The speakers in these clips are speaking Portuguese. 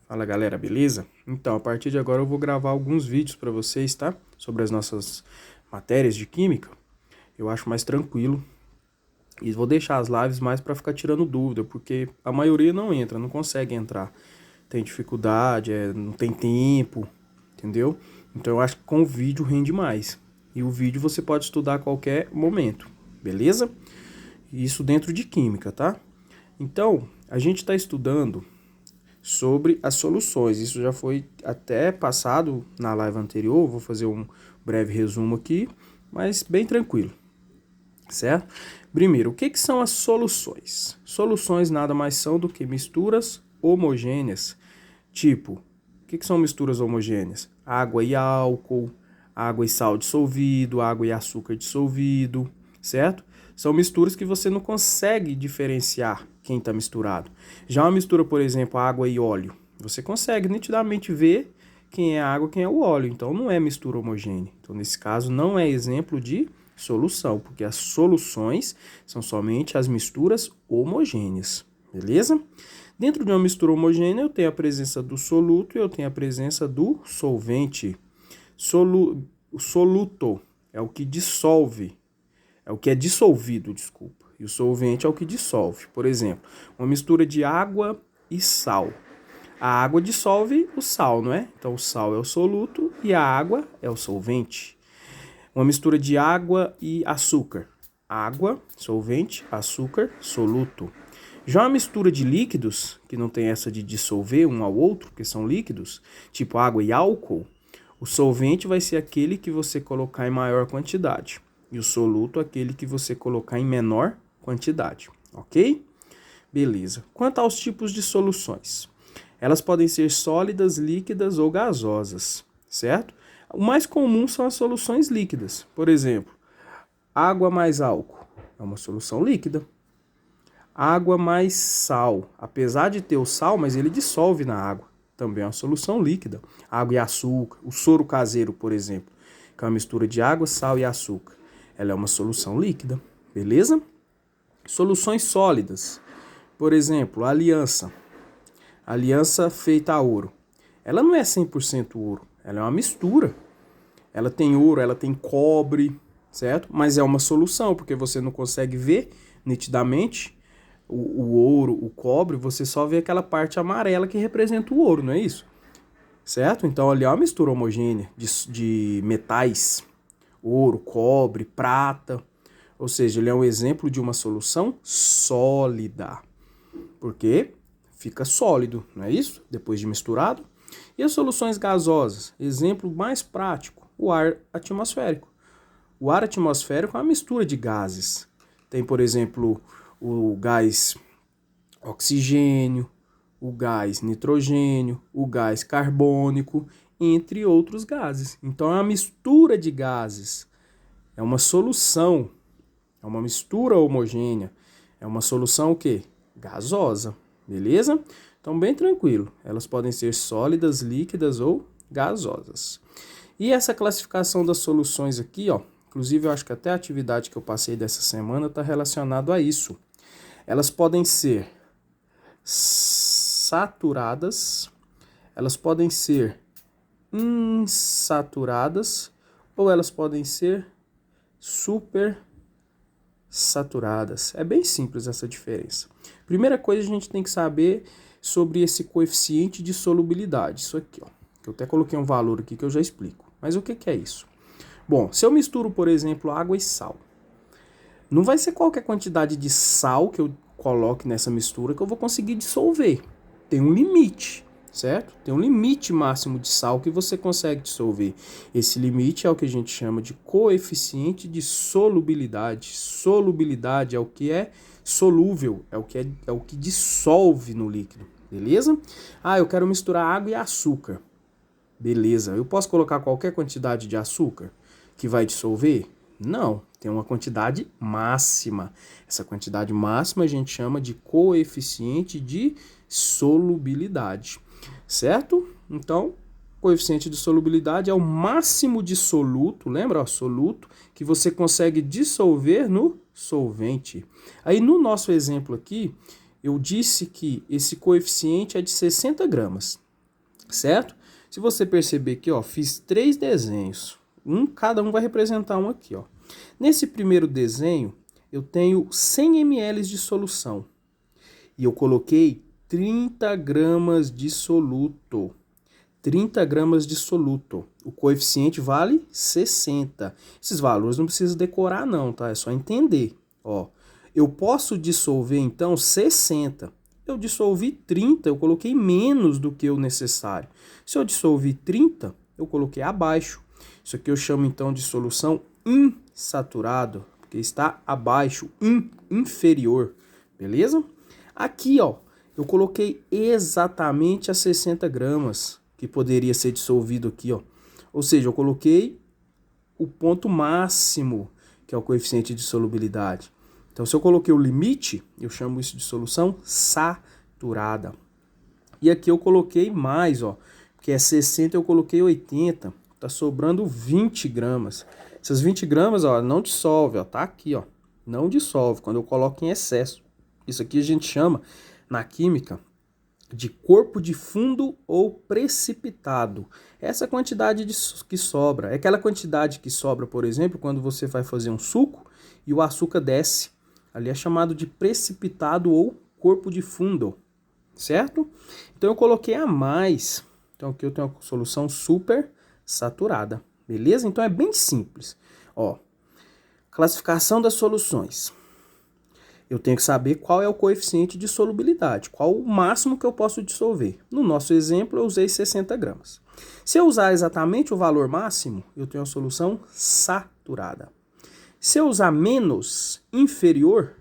Fala galera, beleza? Então, a partir de agora eu vou gravar alguns vídeos para vocês, tá? Sobre as nossas matérias de química. Eu acho mais tranquilo. E vou deixar as lives mais para ficar tirando dúvida, porque a maioria não entra, não consegue entrar. Tem dificuldade, não tem tempo, entendeu? Então eu acho que com o vídeo rende mais. E o vídeo você pode estudar a qualquer momento, beleza? Isso dentro de química, tá? Então, a gente está estudando sobre as soluções. Isso já foi até passado na live anterior, vou fazer um breve resumo aqui, mas bem tranquilo, certo? Primeiro, o que são as soluções? Soluções nada mais são do que misturas homogêneas, tipo, o que são misturas homogêneas? Água e álcool, água e sal dissolvido, água e açúcar dissolvido, certo? São misturas que você não consegue diferenciar quem está misturado. Já uma mistura, por exemplo, água e óleo, você consegue nitidamente ver quem é a água e quem é o óleo. Então não é mistura homogênea. Então nesse caso não é exemplo de solução, porque as soluções são somente as misturas homogêneas, beleza? Dentro de uma mistura homogênea eu tenho a presença do soluto e eu tenho a presença do solvente. O soluto é o que dissolve. É o que é dissolvido, desculpa. E o solvente é o que dissolve. Por exemplo, uma mistura de água e sal. A água dissolve o sal, não é? Então o sal é o soluto e a água é o solvente. Uma mistura de água e açúcar. Água, solvente, açúcar, soluto. Já uma mistura de líquidos, que não tem essa de dissolver um ao outro, que são líquidos, tipo água e álcool, o solvente vai ser aquele que você colocar em maior quantidade. E o soluto aquele que você colocar em menor quantidade, ok? Beleza. Quanto aos tipos de soluções, elas podem ser sólidas, líquidas ou gasosas, certo? O mais comum são as soluções líquidas. Por exemplo, água mais álcool é uma solução líquida. Água mais sal, apesar de ter o sal, mas ele dissolve na água, também é uma solução líquida. Água e açúcar, o soro caseiro, por exemplo, que é uma mistura de água, sal e açúcar. Ela é uma solução líquida, beleza? Soluções sólidas, por exemplo, a aliança. A aliança feita a ouro. Ela não é 100% ouro, ela é uma mistura. Ela tem ouro, ela tem cobre, certo? Mas é uma solução, porque você não consegue ver nitidamente o ouro, o cobre, você só vê aquela parte amarela que representa o ouro, não é isso? Certo? Então ali é uma mistura homogênea de metais, ouro, cobre, prata, ou seja, ele é um exemplo de uma solução sólida, porque fica sólido, não é isso? Depois de misturado. E as soluções gasosas, exemplo mais prático, o ar atmosférico. O ar atmosférico é uma mistura de gases. Tem, por exemplo, o gás oxigênio, o gás nitrogênio, o gás carbônico, entre outros gases. Então é uma mistura de gases, é uma solução, é uma mistura homogênea, é uma solução o quê? Gasosa, beleza? Então bem tranquilo, elas podem ser sólidas, líquidas ou gasosas. E essa classificação das soluções aqui, ó, inclusive eu acho que até a atividade que eu passei dessa semana está relacionado a isso. Elas podem ser saturadas, elas podem ser insaturadas ou elas podem ser supersaturadas. É bem simples essa diferença. Primeira coisa, a gente tem que saber sobre esse coeficiente de solubilidade. Isso aqui, ó, que eu até coloquei um valor aqui que eu já explico. Mas o que é isso? Bom, se eu misturo, por exemplo, água e sal, não vai ser qualquer quantidade de sal que eu coloque nessa mistura que eu vou conseguir dissolver. Tem um limite, certo? Tem um limite máximo de sal que você consegue dissolver. Esse limite é o que a gente chama de coeficiente de solubilidade. Solubilidade é o que é solúvel, é o que dissolve no líquido, beleza? Ah, eu quero misturar água e açúcar. Beleza, eu posso colocar qualquer quantidade de açúcar que vai dissolver? Não, tem uma quantidade máxima. Essa quantidade máxima a gente chama de coeficiente de solubilidade, certo? Então, coeficiente de solubilidade é o máximo de soluto, lembra? Ó, soluto, que você consegue dissolver no solvente. Aí no nosso exemplo aqui, eu disse que esse coeficiente é de 60 gramas. certo? Se você perceber aqui, ó, fiz 3 desenhos. Cada um vai representar um aqui, ó. Nesse primeiro desenho, eu tenho 100 ml de solução. E eu coloquei 30 gramas de soluto. 30 gramas de soluto. O coeficiente vale 60. Esses valores não precisa decorar não, tá? É só entender. Ó, eu posso dissolver, então, 60. Eu dissolvi 30, eu coloquei menos do que o necessário. Se eu dissolvi 30, eu coloquei abaixo. Isso aqui eu chamo, então, de solução insaturada, porque está abaixo, inferior. Beleza? Aqui, ó, eu coloquei exatamente as 60 gramas que poderia ser dissolvido aqui, ó. Ou seja, eu coloquei o ponto máximo, que é o coeficiente de solubilidade. Então, se eu coloquei o limite, eu chamo isso de solução saturada. E aqui eu coloquei mais, ó, que é 60, eu coloquei 80. Tá sobrando 20 gramas. Essas 20 gramas, ó, não dissolve, ó, tá aqui, ó. Não dissolve quando eu coloco em excesso. Isso aqui a gente chama, na química, de corpo de fundo ou precipitado. Essa quantidade que sobra, é aquela quantidade que sobra, por exemplo, quando você vai fazer um suco e o açúcar desce. Ali é chamado de precipitado ou corpo de fundo, certo? Então eu coloquei a mais. Então aqui eu tenho a solução super saturada, beleza? Então é bem simples. Ó, classificação das soluções. Eu tenho que saber qual é o coeficiente de solubilidade, qual o máximo que eu posso dissolver. No nosso exemplo, eu usei 60 gramas. Se eu usar exatamente o valor máximo, eu tenho a solução saturada. Se eu usar menos, inferior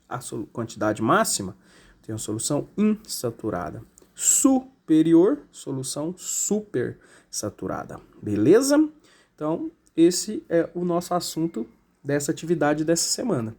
à quantidade máxima, eu tenho a solução insaturada. Superior, solução supersaturada. Beleza? Então, esse é o nosso assunto dessa atividade dessa semana.